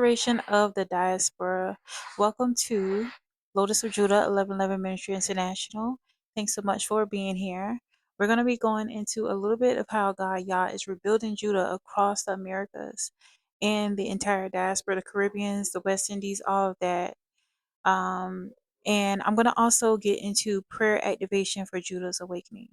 Of the Diaspora. Welcome to Lotus Judah 1111 Ministry International. Thanks so much for being here. We're going to be going into a little bit of how God Yah is rebuilding Judah across the Americas and the entire diaspora, the Caribbeans, the West Indies, all of that. And I'm going to also get into prayer activation for Judah's awakening.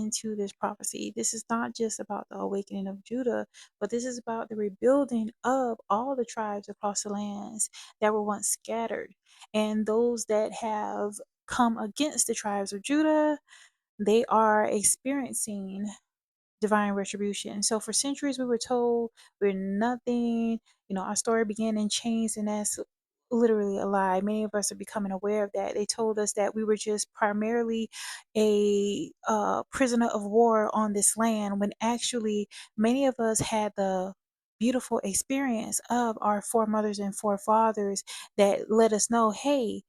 Into this prophecy. This is not just about the awakening of Judah, but this is about the rebuilding of all the tribes across the lands that were once scattered. And those that have come against the tribes of Judah, they are experiencing divine retribution. So for centuries we were told we're nothing, our story began in chains, and that's literally a lie. Many of us are becoming aware of that. They told us that we were just primarily a prisoner of war on this land, when actually many of us had the beautiful experience of our foremothers and forefathers that let us know, hey,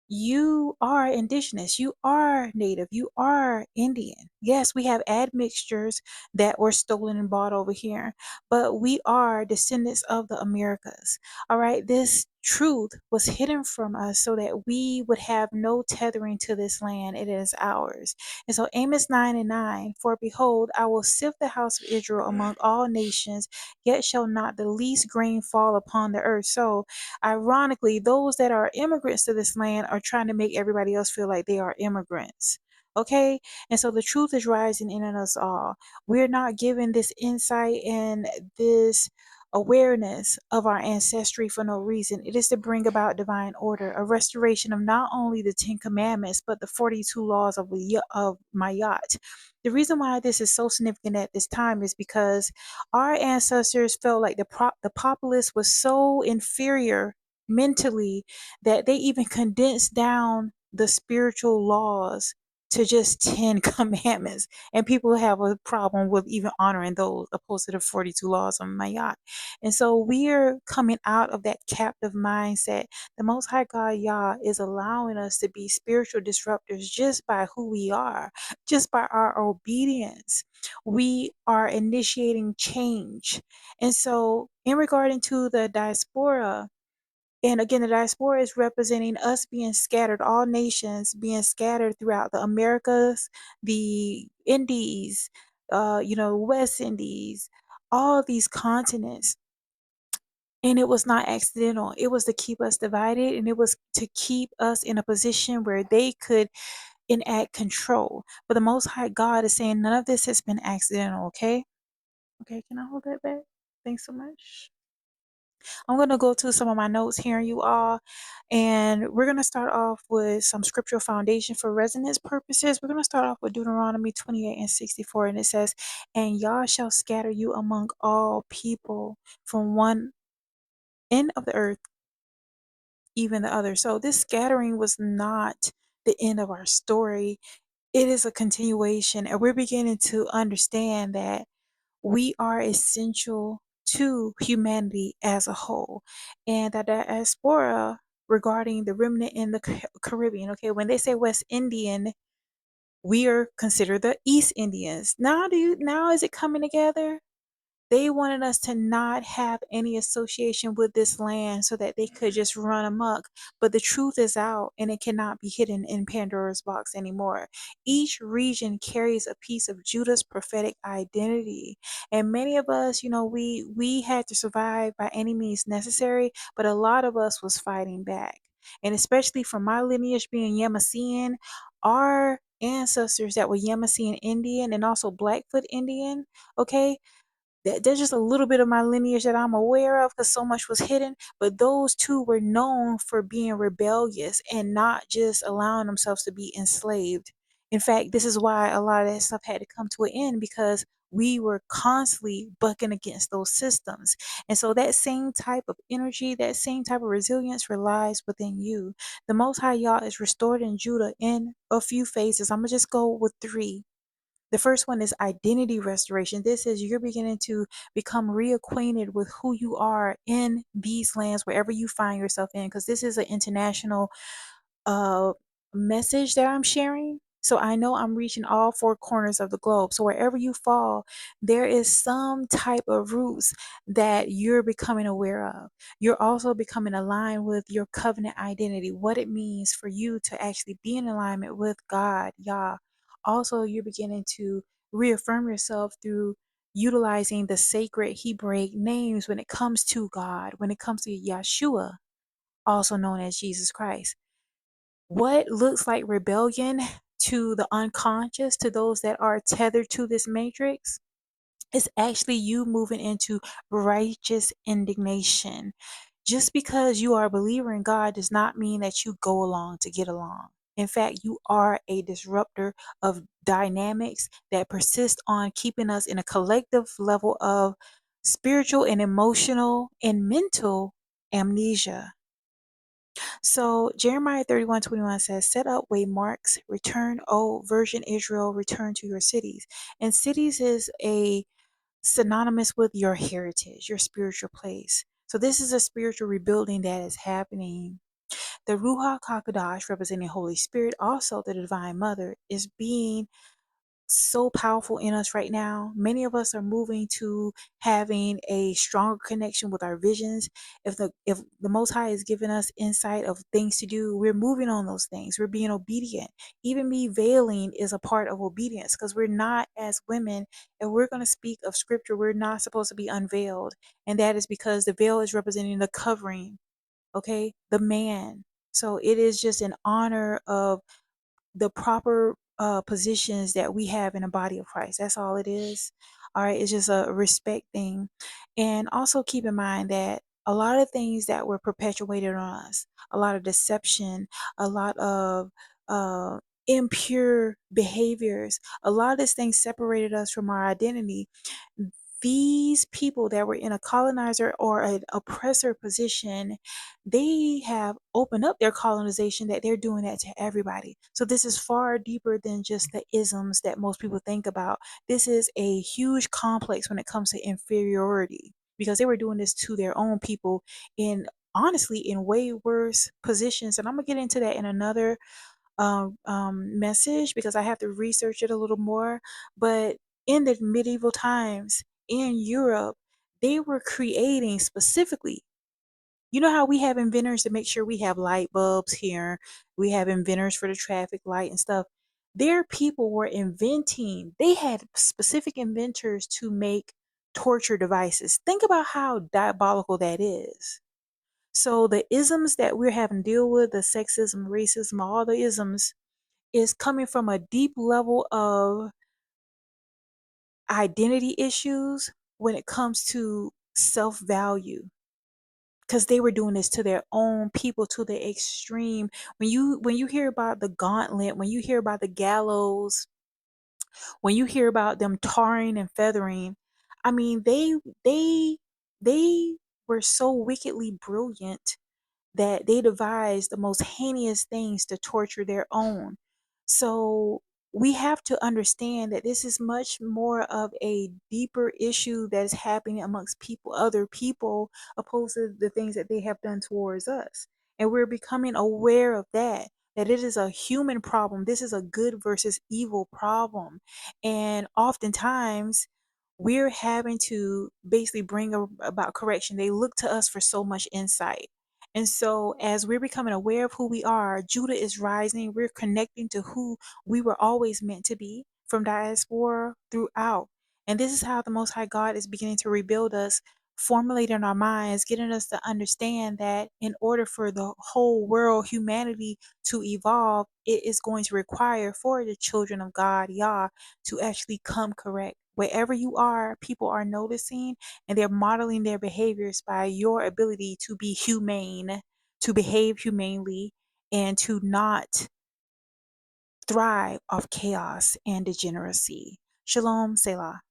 you are indigenous, you are native, you are Indian. Yes, we have admixtures that were stolen and bought over here, but we are descendants of the Americas. All right, this truth was hidden from us so that we would have no tethering to this land. It is ours. And so Amos 9:9, for behold, I will sift the house of Israel among all nations, yet shall not the least grain fall upon the earth. So ironically, those that are immigrants to this land are trying to make everybody else feel like they are immigrants. Okay? And so the truth is rising in us all. We're not given this insight and this awareness of our ancestry for no reason. It is to bring about divine order, a restoration of not only the 10 commandments, but the 42 laws of Mayat. The reason why this is so significant at this time is because our ancestors felt like the populace was so inferior mentally that they even condensed down the spiritual laws to just 10 commandments, and people have a problem with even honoring those opposed to the 42 laws of Mayat. And so we're coming out of that captive mindset. The Most High God Yah is allowing us to be spiritual disruptors just by who we are, just by our obedience. We are initiating change. And so in regarding to the diaspora, and again, the diaspora is representing us being scattered, all nations being scattered throughout the Americas, the Indies, West Indies, all of these continents. And it was not accidental. It was to keep us divided, and it was to keep us in a position where they could enact control. But the Most High God is saying none of this has been accidental, okay? Okay, can I hold that back? Thanks so much. I'm going to go to some of my notes here, you all, and we're going to start off with some scriptural foundation for resonance purposes. We're going to start off with Deuteronomy 28:64, and it says, and Yah shall scatter you among all people from one end of the earth, even the other. So this scattering was not the end of our story. It is a continuation, and we're beginning to understand that we are essential to humanity as a whole. And that diaspora, regarding the remnant in the Caribbean, okay, when they say West Indian, we are considered the East Indians. Now is it coming together? They wanted us to not have any association with this land so that they could just run amok. But the truth is out, and it cannot be hidden in Pandora's box anymore. Each region carries a piece of Judah's prophetic identity. And many of us, we had to survive by any means necessary, but a lot of us was fighting back. And especially from my lineage being Yamassean, our ancestors that were Yamassean Indian and also Blackfoot Indian, okay, there's just a little bit of my lineage that I'm aware of because so much was hidden, but those two were known for being rebellious and not just allowing themselves to be enslaved. In fact, this is why a lot of that stuff had to come to an end, because we were constantly bucking against those systems. And so that same type of energy, that same type of resilience relies within you. The Most High Yah is restored in Judah in a few phases. I'm going to just go with three. The first one is identity restoration. This is you're beginning to become reacquainted with who you are in these lands, wherever you find yourself in, because this is an international message that I'm sharing. So I know I'm reaching all four corners of the globe. So wherever you fall, there is some type of roots that you're becoming aware of. You're also becoming aligned with your covenant identity, what it means for you to actually be in alignment with God, Yah. Also, you're beginning to reaffirm yourself through utilizing the sacred Hebraic names when it comes to God, when it comes to YAHSHUAH, also known as Jesus Christ. What looks like rebellion to the unconscious, to those that are tethered to this matrix, is actually you moving into righteous indignation. Just because you are a believer in God does not mean that you go along to get along. In fact, you are a disruptor of dynamics that persist on keeping us in a collective level of spiritual and emotional and mental amnesia. So Jeremiah 31:21 says, set up waymarks, return, O virgin Israel, return to your cities. And cities is a synonymous with your heritage, your spiritual place. So this is a spiritual rebuilding that is happening. The Ruach HaQadosh, representing Holy Spirit, also the Divine Mother, is being so powerful in us right now. Many of us are moving to having a stronger connection with our visions. If the Most High is giving us insight of things to do, we're moving on those things. We're being obedient. Even me veiling is a part of obedience, because we're not, as women, if we're going to speak of scripture, we're not supposed to be unveiled. And that is because the veil is representing the covering, okay, the man. So it is just an honor of the proper positions that we have in the body of Christ. That's all it is. All right. It's just a respect thing. And also keep in mind that a lot of things that were perpetuated on us, a lot of deception, a lot of uh, impure behaviors, a lot of these things separated us from our identity. These people that were in a colonizer or an oppressor position, they have opened up their colonization, that they're doing that to everybody. So this is far deeper than just the isms that most people think about. This is a huge complex when it comes to inferiority, because they were doing this to their own people in, honestly, in way worse positions. And I'm gonna get into that in another message, because I have to research it a little more. But in the medieval times in Europe, they were creating specifically, you know how we have inventors to make sure we have light bulbs here, we have inventors for the traffic light and stuff. Their people were inventing, they had specific inventors to make torture devices. Think about how diabolical that is. So the isms that we're having to deal with, the sexism, racism, all the isms, is coming from a deep level of identity issues when it comes to self-value, because they were doing this to their own people to the extreme. When you hear about the gauntlet, when you hear about the gallows, when you hear about them tarring and feathering, I mean, they were so wickedly brilliant that they devised the most heinous things to torture their own. So we have to understand that this is much more of a deeper issue that is happening amongst people, other people, opposed to the things that they have done towards us. And we're becoming aware of that, that it is a human problem. This is a good versus evil problem. And oftentimes we're having to basically bring about correction. They look to us for so much insight. And so, as we're becoming aware of who we are, Judah is rising. We're connecting to who we were always meant to be from diaspora throughout. And this is how the Most High God is beginning to rebuild us, formulating our minds, getting us to understand that in order for the whole world, humanity, to evolve, it is going to require for the children of God, Yah, to actually come correct. Wherever you are, people are noticing, and they're modeling their behaviors by your ability to be humane, to behave humanely, and to not thrive off chaos and degeneracy. Shalom, Selah.